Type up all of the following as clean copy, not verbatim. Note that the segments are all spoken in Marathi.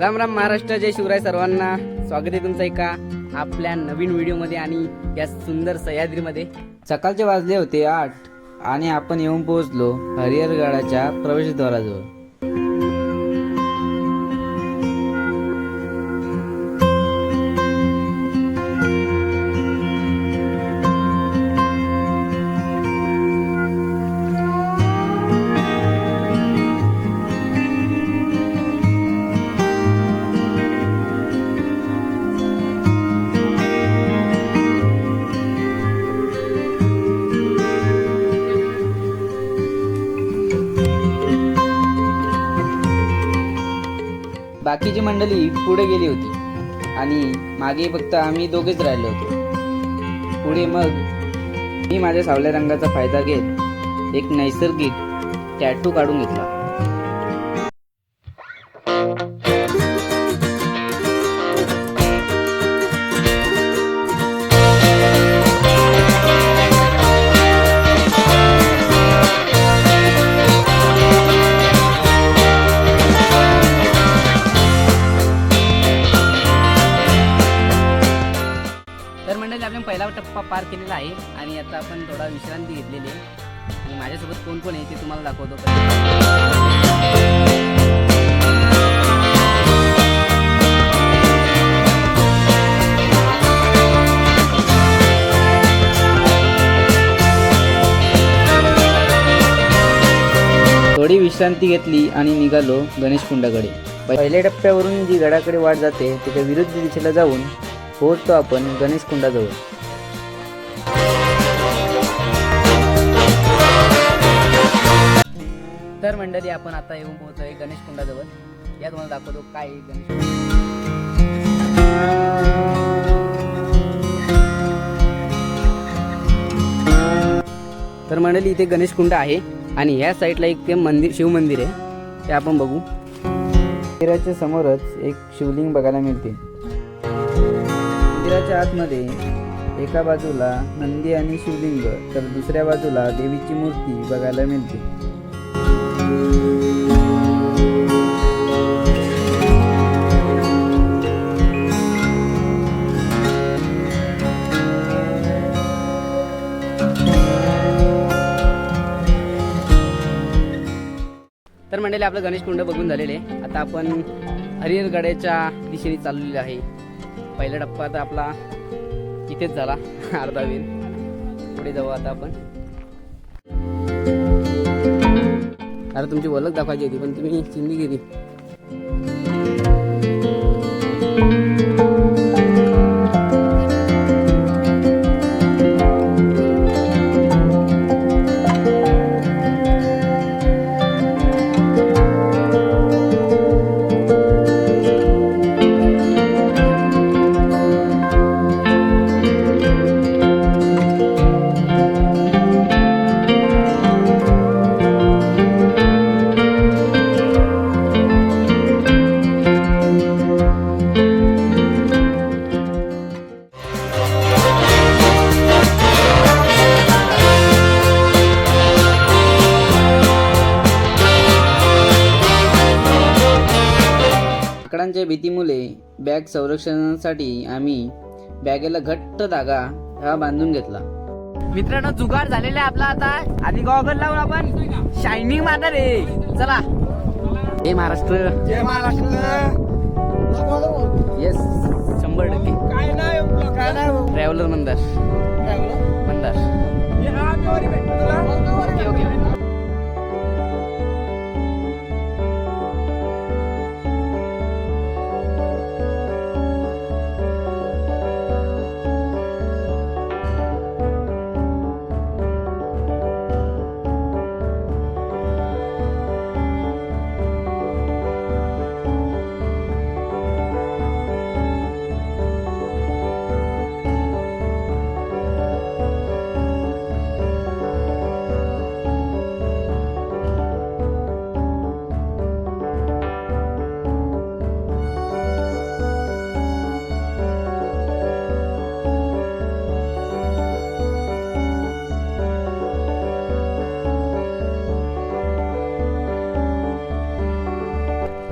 राम राम महाराष्ट्र, जय शिवराय सर्वांना. स्वागत आहे तुमचं एका आपल्या नवीन व्हिडिओमध्ये आणि या सुंदर सह्याद्रीमध्ये. सकाळचे वाजले होते 8 आणि आपण येऊन पोहोचलो हरिहरगडाच्या प्रवेशद्वाराजवळ. बाकीची मंडळी पुढे गेली होती आणि मागे फक्त आम्ही दोघेच राहिलो होतो. पुढे मग मी माझ्या सावल्या रंगाचा फायदा घेत एक नैसर्गिक टॅटू काढून घेतला. तर मंडळी आपण पहिला टप्पा पार केलेला आहे आणि आता आपण थोडा विश्रांती घेतलेली आहे आणि माझ्यासोबत कोण कोण आहे ते तुम्हाला दाखवतो. थोडी विश्रांती घेतली आणि निघालो गणेश कुंडाकडे. पहिल्या टप्प्यावरून जी गडाकडे वाट जाते त्याच्या विरुद्ध दिशेला जाऊन पोहोचतो आपण गणेश कुंडाजवळ. तर मंडळी आपण आता येऊन पोहोचलोय गणेश कुंडाजवळ. या तुम्हाला दाखवतो काय आहे गणेश कुंड. तर मंडळी इथे गणेश कुंड आहे आणि ह्या साईडला एक ते मंदिर, शिव मंदिर आहे, ते आपण बघू. मंदिराच्या समोरच एक शिवलिंग बघायला मिळते. मंदिराच्या आतमध्ये एका बाजूला नंदी आणि शिवलिंग तर दुसऱ्या बाजूला देवीची मूर्ती बघायला मिळते. तर मंडळी आपलं गणेश कुंड बघून झालेले. आता आपण हरिहरगडाच्या दिशेने चाललेले आहे. पहिला टप्पा तर आपला इथेच झाला, अर्धा वेळ. पुढे जाऊ आता आपण. अरे तुमची ओळख दाखवायची होती पण तुम्ही चिंदी गेली. आकडांच्या भीतीमुळे बॅग संरक्षणासाठी आम्ही बॅगेला घट्ट धागा हा बांधून घेतला. मित्रांनो जुगाड झालेला आहे आपला आता आणि गॉगल लावून आपण शायनिंग मारणार आहे. चला. जय महाराष्ट्र, जय महाराष्ट्र. येस 100%. काय नाव ट्रॅव्हलर मंदार. Okay okay.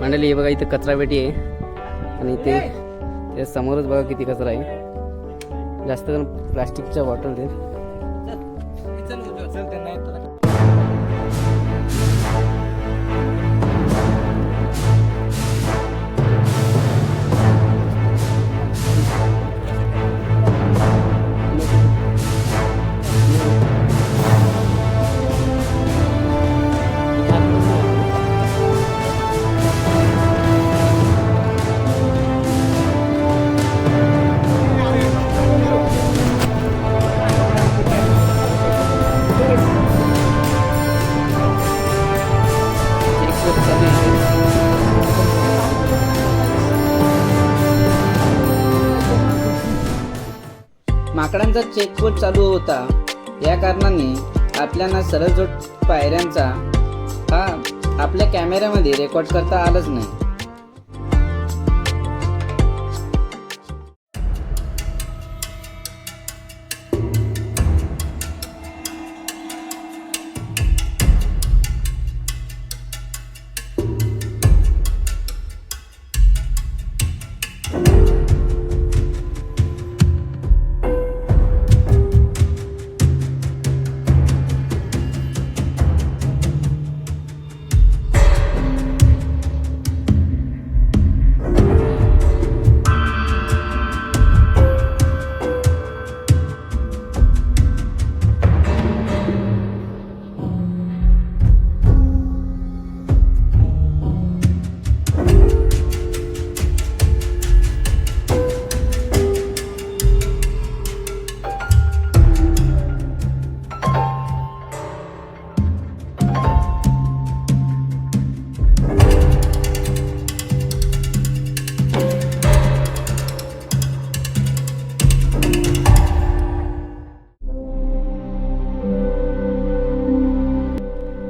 मंडळी हे बघा इथे कचरा पेटी आहे. आणि ते त्या समोरच बघा किती कचरा आहे, जास्त करून प्लास्टिकच्या बॉटल आहेत. माकडांचा चेकपोस्ट चालू होता, या कारणाने आपल्याला सरळसोट पायऱ्यांचा हा आपल्या कॅमेऱ्यामध्ये रेकॉर्ड करता आलंच नाही.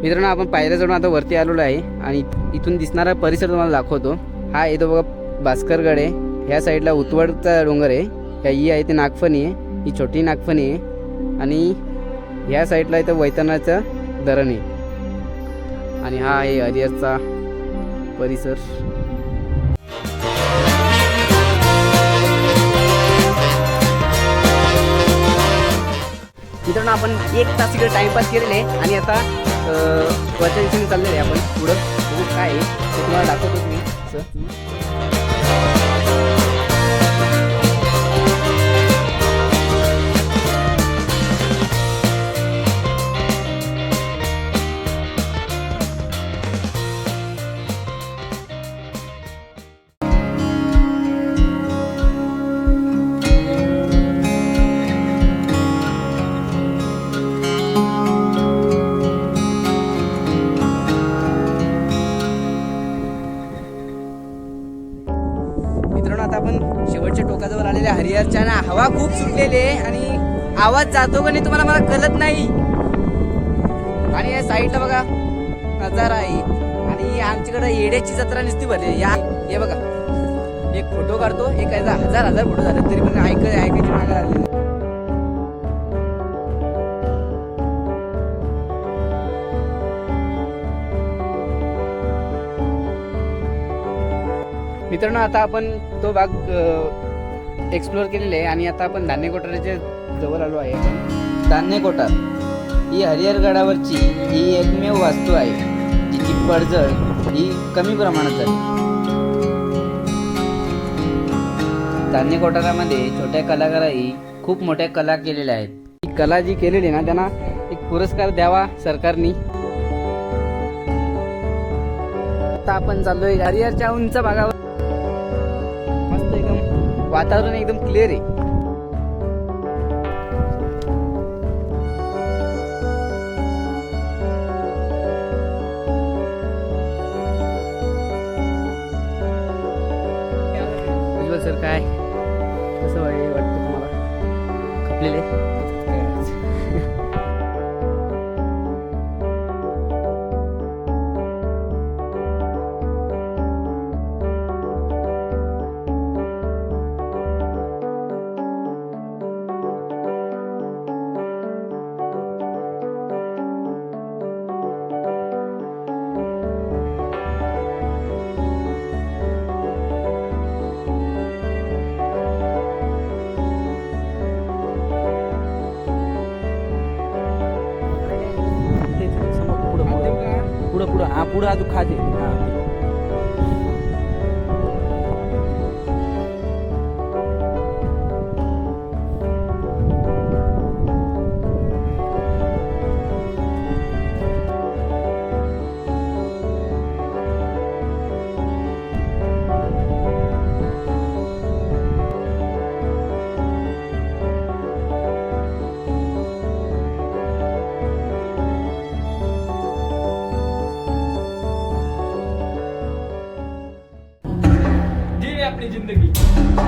मित्रांनो, आपण पायऱ्या चढून आता वरती आलेलो आहे आणि इथून दिसणारा परिसर तुम्हाला दाखवतो. हा येतो बघा भास्करगड आहे, ह्या साईडला उतवडचा डोंगर आहे, ही आहे ते नागफणी आहे, ही छोटी नागफणी आहे, आणि ह्या साईडला इथं वैतरणाचं धरण आहे, आणि हा आहे हरिहरचा परिसर. मित्रांनो, आपण 1 तास इकडे टाइमपास केलेले आहे आणि आता वरच्या दिशेने चाललेलं आहे. आपण पुढं बघू काय आहे ते तुम्हाला दाखवतो मी. आता आपण शेवटच्या टोकाजवळ आलेल्या हरिहरच्या ना, हवा खूप सुटलेली आहे आणि आवाज जातो का नाही तुम्हाला मला कळत नाही. आणि या साईडला बघा नजारा आहे आणि आमच्याकडे येड्याची जत्रा नुसती भरली. या हे बघा, एक फोटो काढतो, एक हजार फोटो झाले तरी पण ऐकायची मागा आलेली. मित्रांनो, आता आपण तो भाग एक्सप्लोअर केलेला आहे आणि आता आपण धान्य कोठाराच्या जवळ आलो आहे. धान्य कोठार ही हरिहरगडावरची ही एकमेव वास्तू आहे जिची पडझड ही कमी प्रमाणात झाली. धान्य कोठारामध्ये छोट्या कलाकारांनी खूप मोठ्या कला केलेल्या आहेत. ही कला जी केलेली ना, त्यांना एक पुरस्कार द्यावा सरकारने. आता आपण चाललोय हरिहरच्या उंच भागावर. मस्त एकदम वातावरण एकदम क्लिअर आहे. उज्ज्वल सर, काय कसं वाटतं तुम्हाला? खपलेले पुढं पुढं हा पुढं अजून खाते हा जी अपनी जिंदगी